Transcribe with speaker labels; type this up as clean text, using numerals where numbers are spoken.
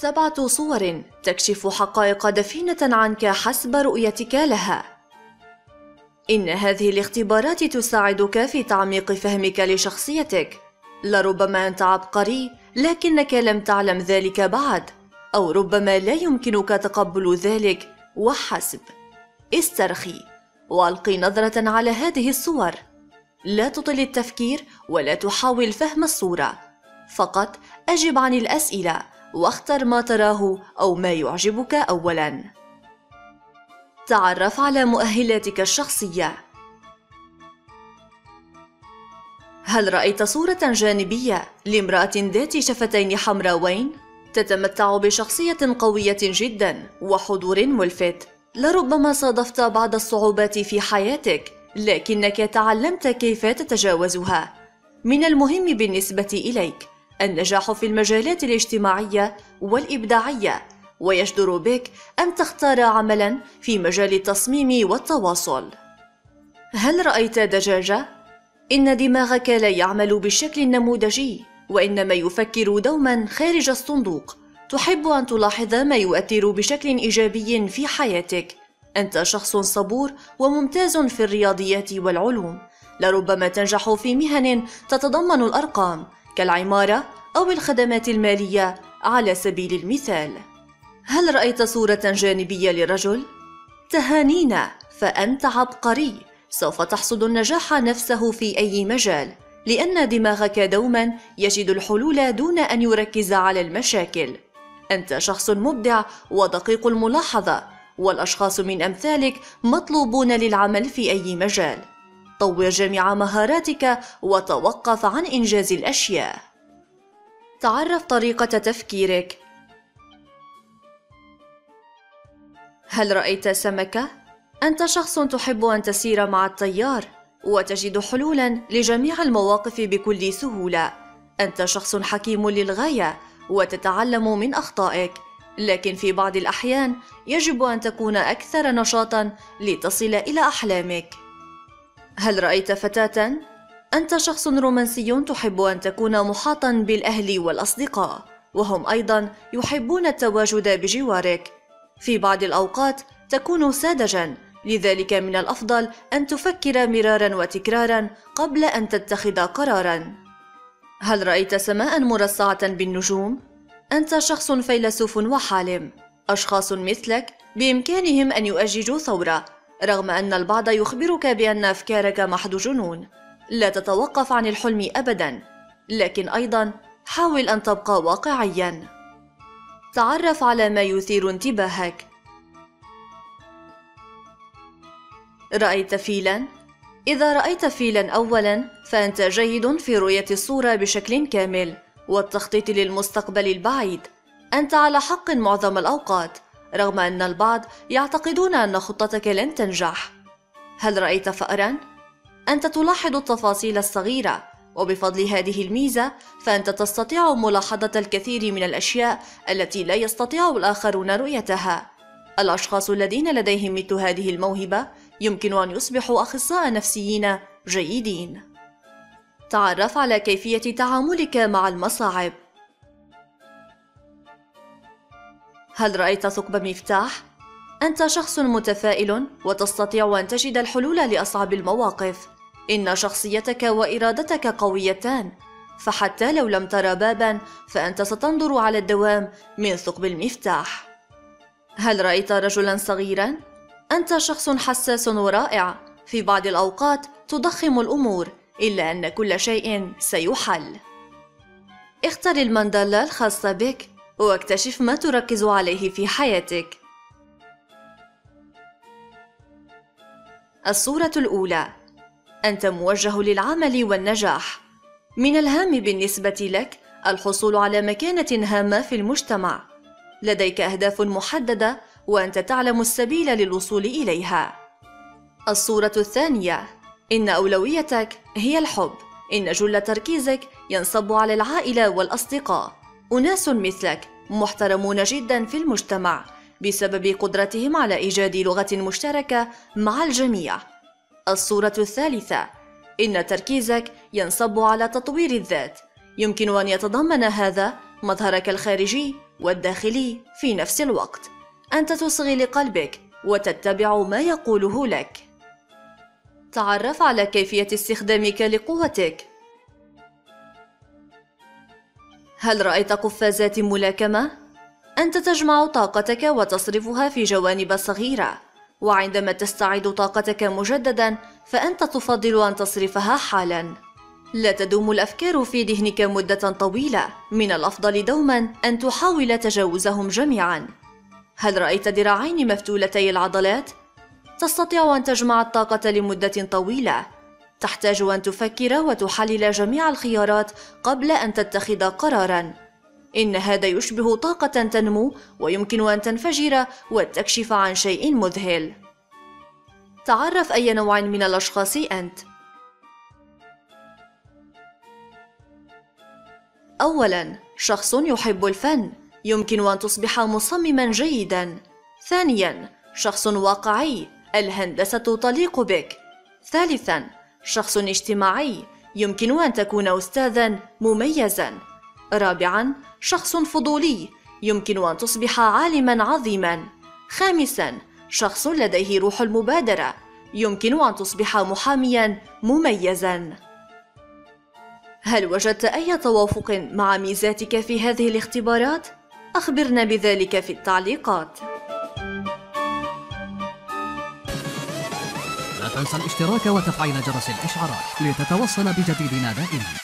Speaker 1: 7 صور تكشف حقائق دفينة عنك حسب رؤيتك لها. إن هذه الاختبارات تساعدك في تعميق فهمك لشخصيتك. لربما أنت عبقري لكنك لم تعلم ذلك بعد، أو ربما لا يمكنك تقبل ذلك وحسب. استرخي وألقي نظرة على هذه الصور. لا تطل التفكير ولا تحاول فهم الصورة، فقط أجب عن الأسئلة واختر ما تراه أو ما يعجبك أولاً. تعرف على مؤهلاتك الشخصية. هل رأيت صورة جانبية لامرأة ذات شفتين حمراوين؟ تتمتع بشخصية قوية جداً وحضور ملفت. لربما صادفت بعض الصعوبات في حياتك، لكنك تعلمت كيف تتجاوزها. من المهم بالنسبة إليك النجاح في المجالات الاجتماعية والإبداعية، ويجدر بك أن تختار عملاً في مجال التصميم والتواصل. هل رأيت دجاجة؟ إن دماغك لا يعمل بالشكل النموذجي، وإنما يفكر دوماً خارج الصندوق. تحب أن تلاحظ ما يؤثر بشكل إيجابي في حياتك. أنت شخص صبور وممتاز في الرياضيات والعلوم. لربما تنجح في مهن تتضمن الأرقام كالعمارة أو الخدمات المالية على سبيل المثال. هل رأيت صورة جانبية لرجل؟ تهانينا، فأنت عبقري. سوف تحصد النجاح نفسه في أي مجال، لأن دماغك دوما يجد الحلول دون أن يركز على المشاكل. أنت شخص مبدع ودقيق الملاحظة، والأشخاص من أمثالك مطلوبون للعمل في أي مجال. طور جميع مهاراتك وتوقف عن إنجاز الأشياء. تعرف طريقة تفكيرك. هل رأيت سمكة؟ أنت شخص تحب أن تسير مع التيار وتجد حلولاً لجميع المواقف بكل سهولة. أنت شخص حكيم للغاية وتتعلم من أخطائك، لكن في بعض الأحيان يجب أن تكون أكثر نشاطاً لتصل إلى أحلامك. هل رأيت فتاة؟ أنت شخص رومانسي تحب أن تكون محاطاً بالأهل والأصدقاء، وهم أيضاً يحبون التواجد بجوارك. في بعض الأوقات تكون ساذجاً، لذلك من الأفضل أن تفكر مراراً وتكراراً قبل أن تتخذ قراراً. هل رأيت سماءً مرصعة بالنجوم؟ أنت شخص فيلسوف وحالم. أشخاص مثلك بإمكانهم أن يؤججوا ثورة، رغم أن البعض يخبرك بأن أفكارك محض جنون. لا تتوقف عن الحلم أبداً، لكن أيضاً حاول أن تبقى واقعياً. تعرف على ما يثير انتباهك. رأيت فيلاً؟ إذا رأيت فيلاً أولاً فأنت جيد في رؤية الصورة بشكل كامل والتخطيط للمستقبل البعيد. أنت على حق معظم الأوقات، رغم أن البعض يعتقدون أن خطتك لن تنجح. هل رأيت فأراً؟ أنت تلاحظ التفاصيل الصغيرة، وبفضل هذه الميزة فأنت تستطيع ملاحظة الكثير من الأشياء التي لا يستطيع الآخرون رؤيتها. الأشخاص الذين لديهم مثل هذه الموهبة يمكن أن يصبحوا أخصائيين نفسيين جيدين. تعرف على كيفية تعاملك مع المصاعب. هل رأيت ثقب مفتاح؟ أنت شخص متفائل وتستطيع أن تجد الحلول لأصعب المواقف. إن شخصيتك وإرادتك قويتان، فحتى لو لم ترى باباً فأنت ستنظر على الدوام من ثقب المفتاح. هل رأيت رجلاً صغيراً؟ أنت شخص حساس ورائع. في بعض الأوقات تضخم الأمور، إلا أن كل شيء سيحل. اختر الماندالا الخاصة بك واكتشف ما تركز عليه في حياتك. الصورة الأولى. أنت موجه للعمل والنجاح. من الهام بالنسبة لك الحصول على مكانة هامة في المجتمع. لديك أهداف محددة وأنت تعلم السبيل للوصول إليها. الصورة الثانية. إن أولويتك هي الحب. إن جل تركيزك ينصب على العائلة والأصدقاء. أناس مثلك محترمون جدا في المجتمع بسبب قدرتهم على إيجاد لغة مشتركة مع الجميع. الصورة الثالثة. إن تركيزك ينصب على تطوير الذات. يمكن أن يتضمن هذا مظهرك الخارجي والداخلي في نفس الوقت. أنت تصغي لقلبك وتتبع ما يقوله لك. تعرف على كيفية استخدامك لقوتك. هل رأيت قفازات ملاكمة؟ أنت تجمع طاقتك وتصرفها في جوانب صغيرة، وعندما تستعيد طاقتك مجددا فأنت تفضل أن تصرفها حالا. لا تدوم الأفكار في ذهنك مدة طويلة، من الأفضل دوما أن تحاول تجاوزهم جميعا. هل رأيت ذراعين مفتولتي العضلات؟ تستطيع أن تجمع الطاقة لمدة طويلة. تحتاج أن تفكر وتحلل جميع الخيارات قبل أن تتخذ قراراً. إن هذا يشبه طاقة تنمو ويمكن أن تنفجر وتكشف عن شيء مذهل. تعرف أي نوع من الأشخاص أنت. أولاً، شخص يحب الفن، يمكن أن تصبح مصمماً جيداً. ثانياً، شخص واقعي، الهندسة تليق بك. ثالثاً، شخص اجتماعي، يمكن أن تكون أستاذاً مميزاً. رابعاً، شخص فضولي، يمكن أن تصبح عالماً عظيماً. خامساً، شخص لديه روح المبادرة، يمكن أن تصبح محامياً مميزاً. هل وجدت أي توافق مع ميزاتك في هذه الاختبارات؟ أخبرنا بذلك في التعليقات.
Speaker 2: لا تنسى الاشتراك وتفعيل جرس الإشعارات لتتوصل بجديدنا دائما.